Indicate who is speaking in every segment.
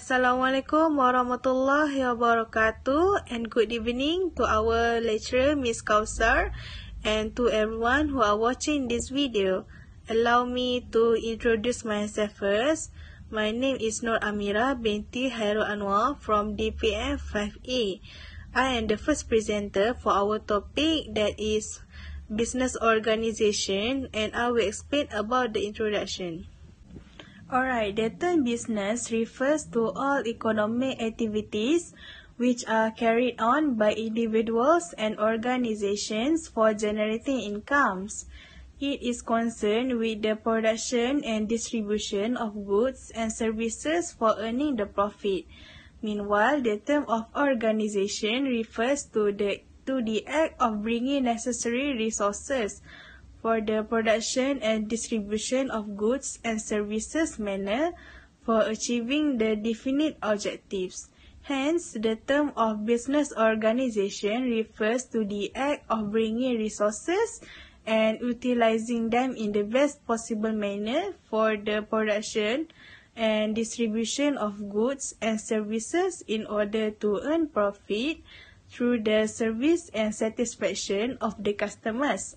Speaker 1: Assalamualaikum warahmatullahi wabarakatuh, and good evening to our lecturer Miss Kausar and to everyone who are watching this video. Allow me to introduce myself first. My name is Nur Amira binti Hairul Anwar from DPM 5A. I am the first presenter for our topic, that is business organization, and I will explain about the introduction. Alright, the term business refers to all economic activities which are carried on by individuals and organizations for generating incomes. It is concerned with the production and distribution of goods and services for earning the profit. Meanwhile, the term of organization refers to the act of bringing necessary resources for the production and distribution of goods and services manner for achieving the definite objectives. Hence, the term of business organization refers to the act of bringing resources and utilizing them in the best possible manner for the production and distribution of goods and services in order to earn profit through the service and satisfaction of the customers.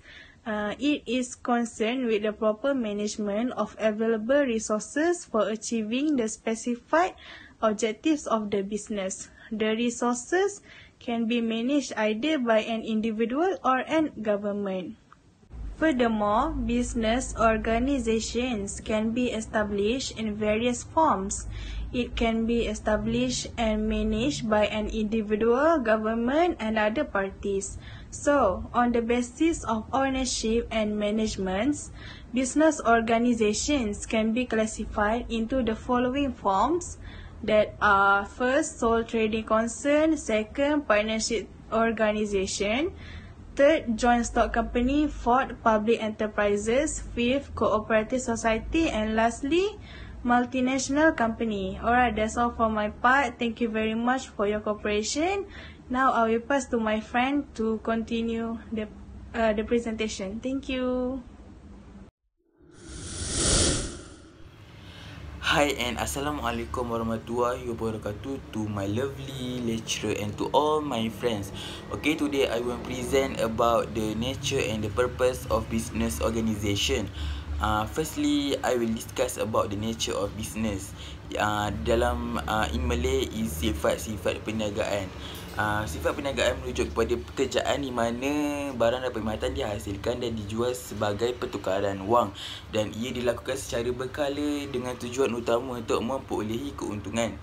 Speaker 1: It is concerned with the proper management of available resources for achieving the specified objectives of the business. The resources can be managed either by an individual or an government. Furthermore, business organizations can be established in various forms. It can be established and managed by an individual, government, and other parties. So, on the basis of ownership and management, business organizations can be classified into the following forms, that are: first, sole trading concern; second, partnership organization; third, joint stock company; fourth, public enterprises; fifth, cooperative society; and lastly, multinational company. Alright, that's all for my part. Thank you very much for your cooperation. Now I will pass to my friend to continue the presentation. Thank you.
Speaker 2: Hi and Assalamualaikum warahmatullahi wabarakatuh to my lovely lecturer and to all my friends. Okay, today I will present about the nature and the purpose of business organization. Firstly, I will discuss about the nature of business. In Malay is sifat-sifat perniagaan. Sifat perniagaan merujuk kepada pekerjaan di mana barang dan perkhidmatan dihasilkan dan dijual sebagai pertukaran wang, dan ia dilakukan secara berkala dengan tujuan utama untuk memperolehi keuntungan.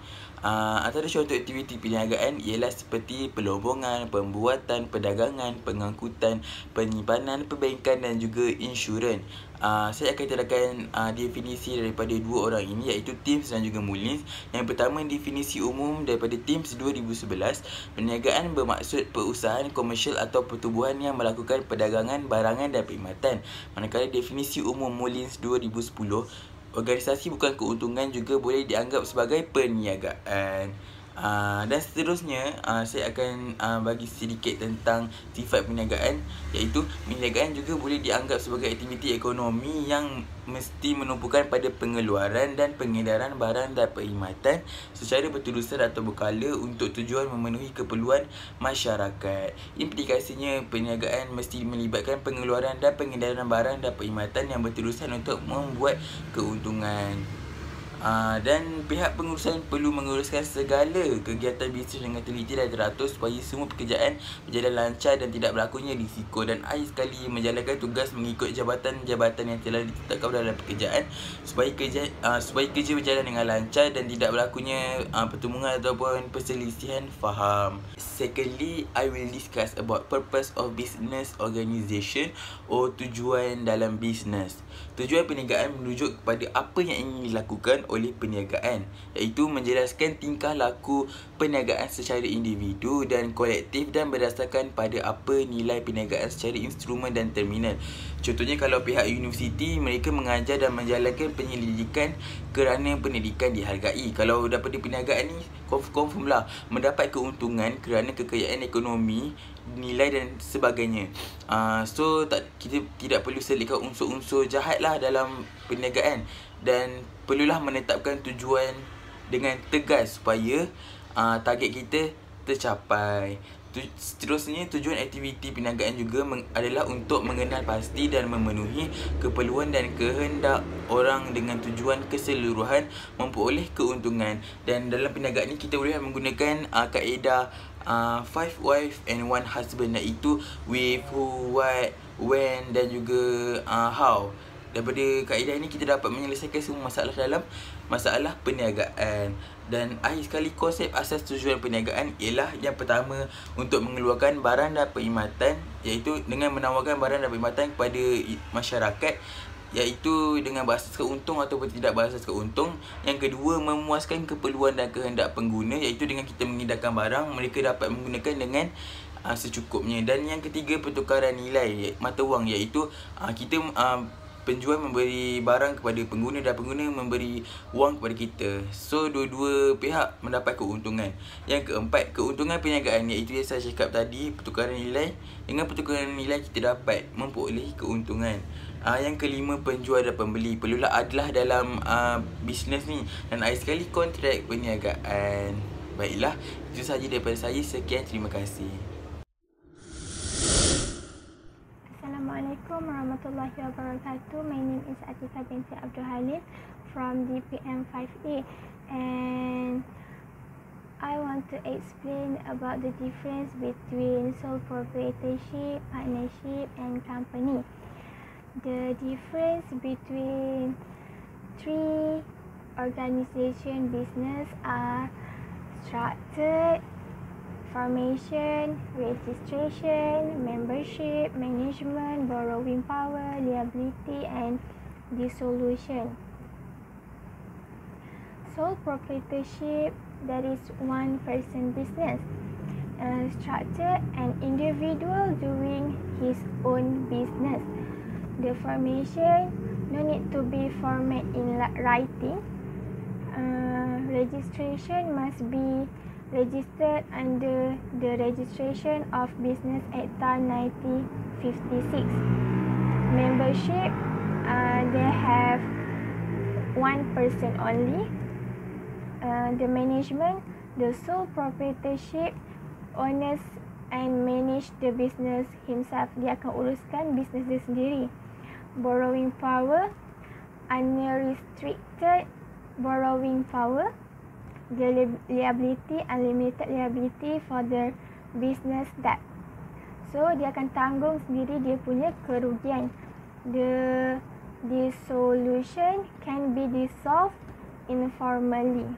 Speaker 2: Antara contoh aktiviti perniagaan ialah seperti pelombongan, pembuatan, perdagangan, pengangkutan, penyimpanan, perbankan dan juga insurans. Saya akan terangkan definisi daripada dua orang ini, iaitu Timms dan juga Mullins. Yang pertama, definisi umum daripada Timms 2011. Perniagaan bermaksud perusahaan komersial atau pertubuhan yang melakukan perdagangan barangan dan perkhidmatan. Manakala definisi umum Mullins 2010, organisasi bukan keuntungan juga boleh dianggap sebagai perniagaan. Dan seterusnya, saya akan bagi sedikit tentang sifat perniagaan, iaitu perniagaan juga boleh dianggap sebagai aktiviti ekonomi yang mesti menumpukan pada pengeluaran dan pengedaran barang dan perkhidmatan secara berterusan atau berkala untuk tujuan memenuhi keperluan masyarakat. Implikasinya, perniagaan mesti melibatkan pengeluaran dan pengedaran barang dan perkhidmatan yang berterusan untuk membuat keuntungan. Dan pihak pengurusan perlu menguruskan segala kegiatan bisnes dengan teliti dan teratur supaya semua pekerjaan berjalan lancar dan tidak berlakunya risiko. Dan akhir sekali, menjalankan tugas mengikut jabatan-jabatan yang telah ditetapkan dalam pekerjaan supaya kerja berjalan dengan lancar dan tidak berlakunya pertemuan ataupun perselisihan faham. Secondly, I will discuss about purpose of business organization atau tujuan dalam bisnes. Tujuan perniagaan merujuk kepada apa yang ingin dilakukan oleh perniagaan, iaitu menjelaskan tingkah laku perniagaan secara individu dan kolektif dan berdasarkan pada apa nilai perniagaan secara instrumen dan terminal. Contohnya, kalau pihak universiti, mereka mengajar dan menjalankan penyelidikan kerana pendidikan dihargai. Kalau daripada perniagaan ni, confirm lah mendapat keuntungan kerana kekayaan ekonomi, nilai dan sebagainya. Kita tidak perlu selitkan unsur-unsur jahat lah dalam perniagaan, dan perlulah menetapkan tujuan dengan tegas supaya target kita tercapai. Seterusnya, tujuan aktiviti perniagaan juga adalah untuk mengenal pasti dan memenuhi keperluan dan kehendak orang dengan tujuan keseluruhan memperoleh keuntungan. Dan dalam perniagaan ni kita boleh menggunakan kaedah 5 wife and 1 husband, iaitu with, who, what, when dan juga how. Daripada kaedah ini kita dapat menyelesaikan semua masalah dalam masalah perniagaan. Dan akhir sekali, konsep asas tujuan perniagaan ialah yang pertama, untuk mengeluarkan barang dan perkhidmatan, iaitu dengan menawarkan barang dan perkhidmatan kepada masyarakat, iaitu dengan berasaskan untung ataupun tidak berasaskan untung. Yang kedua, memuaskan keperluan dan kehendak pengguna, iaitu dengan kita mengedarkan barang, mereka dapat menggunakan dengan secukupnya. Dan yang ketiga, pertukaran nilai mata wang, iaitu kita penjual memberi barang kepada pengguna dan pengguna memberi wang kepada kita. So, dua-dua pihak mendapat keuntungan. Yang keempat, keuntungan perniagaan, iaitu yang saya cakap tadi, pertukaran nilai. Dengan pertukaran nilai kita dapat memperoleh keuntungan. Yang kelima, penjual dan pembeli perlulah adalah dalam bisnes ni. Dan akhir sekali, kontrak perniagaan. Baiklah, itu sahaja daripada saya. Sekian, terima kasih.
Speaker 3: Assalamualaikum warahmatullahi wabarakatuh. My name is Atika binti Abdul Halim from DPM 5A, and I want to explain about the difference between sole proprietorship, partnership and company. The difference between three organization business are structured, formation, registration, membership, management, borrowing power, liability and dissolution. Sole proprietorship, that is one person business. Structure, an individual doing his own business. The formation, no need to be format in writing. Registration must be registered under the Registration of Business Acta 1956. Membership, they have one person only. The management, the sole proprietorship owners and manage the business himself. Dia akan uruskan bisnes dia sendiri. Borrowing power, unrestricted borrowing power. The liability, unlimited liability for the business debt. So, dia akan tanggung sendiri dia punya kerugian. The dissolution can be dissolved informally.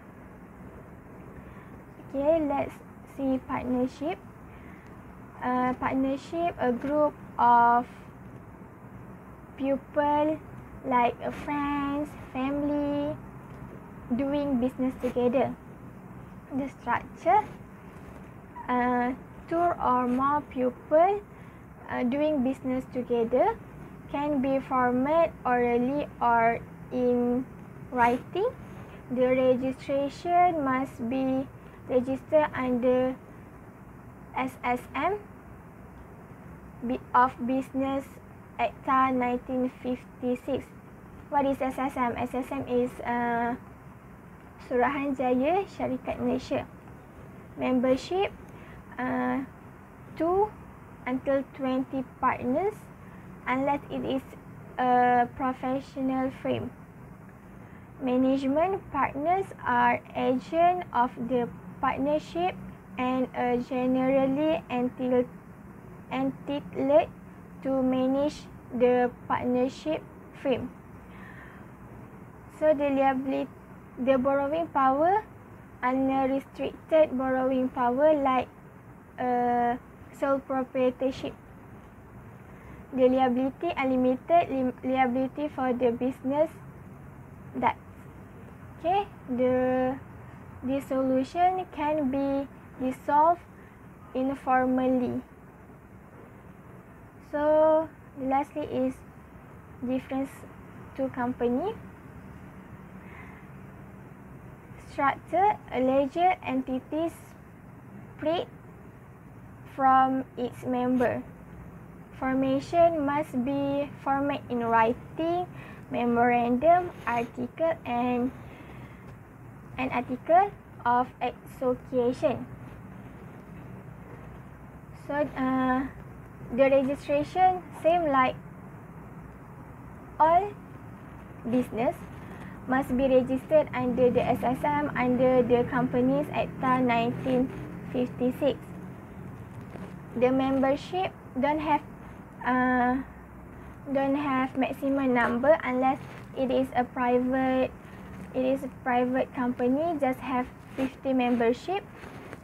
Speaker 3: Okay, let's see partnership. Partnership, a group of people like friends, family, doing business together. The structure, two or more people doing business together, can be formed orally or in writing. The registration must be registered under SSM of Business Acta 1956. What is SSM? SSM is Suruhanjaya Syarikat Malaysia. Membership, 2 until 20 partners unless it is a professional firm. Management, partners are agent of the partnership and are generally entitled to manage the partnership firm. So the liability, the borrowing power, unrestricted borrowing power like sole proprietorship. The liability, unlimited liability for the business debt. Okay, the dissolution can be dissolved informally. So lastly is difference to company. Structure, a legal entity split from its member. Formation must be formed in writing, memorandum, article and an article of association. So the registration same like all business, must be registered under the SSM under the Companies Acta 1956. The membership don't have maximum number unless it is a private company, just have 50 membership,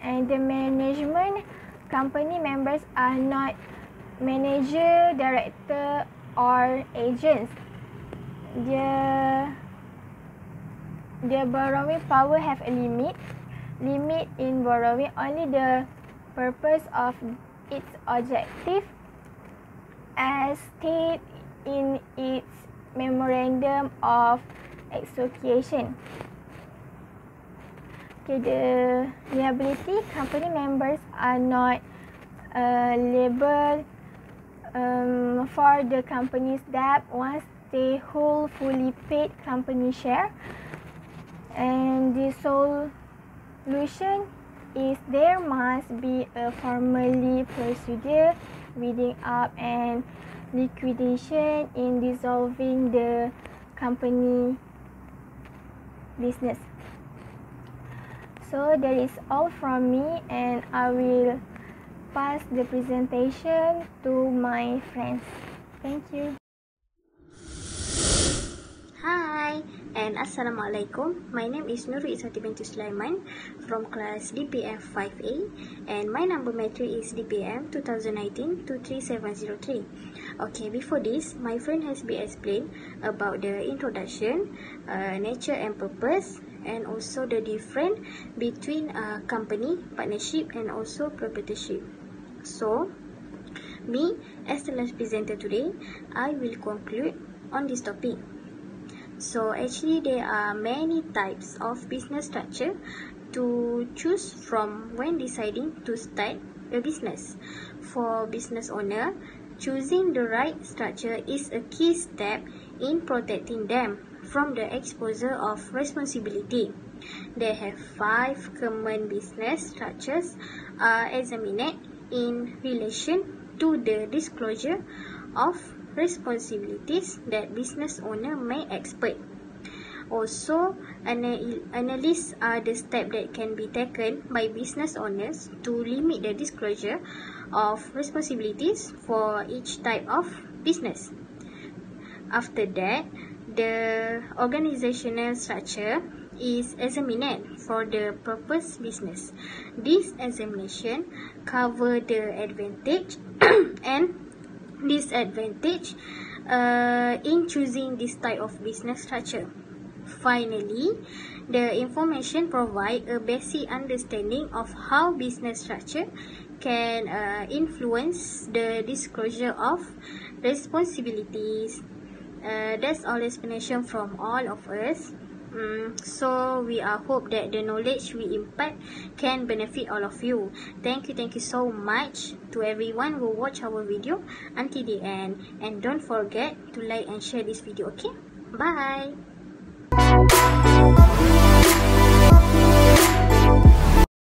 Speaker 3: and the management company members are not manager, director or agents. Their borrowing power have a limit in borrowing only the purpose of its objective as stated in its memorandum of association. Okay, the liability, company members are not liable for the company's debt once they hold fully paid company share. And the solution is there must be a formally procedure winding up and liquidation in dissolving the company business. So that is all from me, and I will pass the presentation to my friends. Thank you.
Speaker 4: Hi and Assalamualaikum. My name is Nurul Iswati binti Sulaiman from class DPM 5A, and my number matric is DPM 2019-23703. Okay, before this, my friend has been explained about the introduction, nature and purpose, and also the difference between company, partnership, and also proprietorship. So, me as the last presenter today, I will conclude on this topic. So actually there are many types of business structure to choose from when deciding to start a business. For business owner, choosing the right structure is a key step in protecting them from the exposure of responsibility. They have 5 common business structures examined in relation to the disclosure of responsibilities that business owner may expect. Also, analyze the steps that can be taken by business owners to limit the disclosure of responsibilities for each type of business. After that, the organizational structure is examined for the purpose business. This examination covers the advantage and disadvantage in choosing this type of business structure. Finally, the information provides a basic understanding of how business structure can influence the disclosure of responsibilities. That's all explanation from all of us. So we hope that the knowledge we impart can benefit all of you. Thank you so much to everyone who watch our video until the end, and don't forget to like and share this video. Okay, bye.